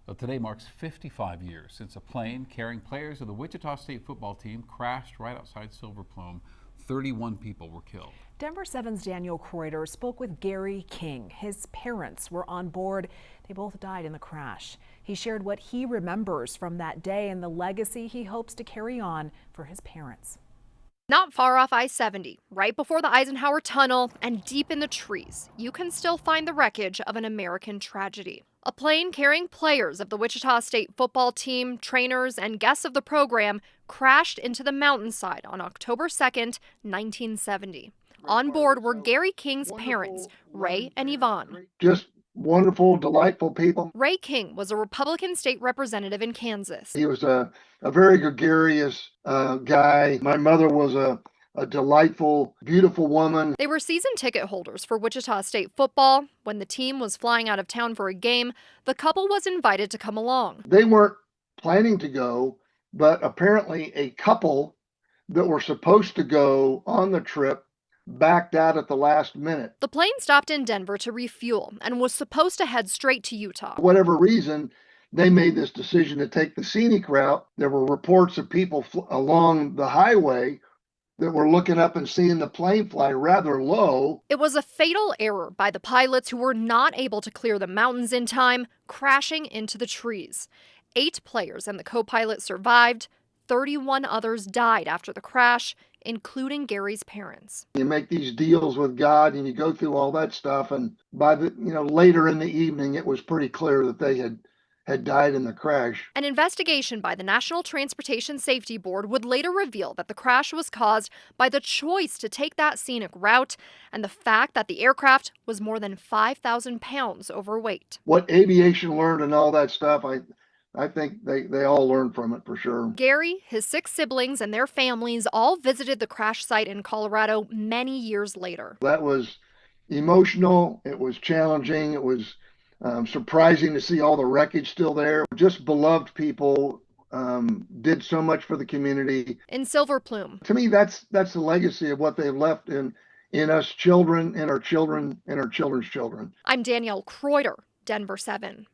Well, today marks 55 years since a plane carrying players of the Wichita State football team crashed right outside Silver Plume. 31 people were killed. Denver 7's Daniel Kreuter spoke with Gary King. His parents were on board. They both died in the crash. He shared what he remembers from that day and the legacy he hopes to carry on for his parents. Not far off I-70, right before the Eisenhower Tunnel and deep in the trees, you can still find the wreckage of an American tragedy. A plane carrying players of the Wichita State football team, trainers, and guests of the program crashed into the mountainside on October 2nd, 1970. On board were Gary King's parents, Ray and Yvonne. Just wonderful, delightful people. Ray King was a Republican state representative in Kansas. He was a very gregarious guy. My mother was a delightful, beautiful woman. They were season ticket holders for Wichita State football. When the team was flying out of town for a game, the couple was invited to come along. They weren't planning to go, but apparently a couple that were supposed to go on the trip backed out at the last minute. The plane stopped in Denver to refuel and was supposed to head straight to Utah. For whatever reason, they made this decision to take the scenic route. There were reports of people along the highway that were looking up and seeing the plane fly rather low. It was a fatal error by the pilots who were not able to clear the mountains in time, crashing into the trees. 8 players and the co-pilot survived. 31 others died after the crash, including Gary's parents. You make these deals with God and you go through all that stuff, and by the later in the evening it was pretty clear that they had died in the crash. An investigation by the National Transportation Safety Board would later reveal that the crash was caused by the choice to take that scenic route and the fact that the aircraft was more than 5,000 pounds overweight. What aviation learned and all that stuff, I think they all learned from it for sure. Gary, his 6 siblings, and their families all visited the crash site in Colorado many years later. That was emotional. It was challenging. It was surprising to see all the wreckage still there. Just beloved people, did so much for the community. In Silver Plume. To me, that's the legacy of what they've left in us children and our children and our children's children. I'm Danielle Kreuter, Denver 7.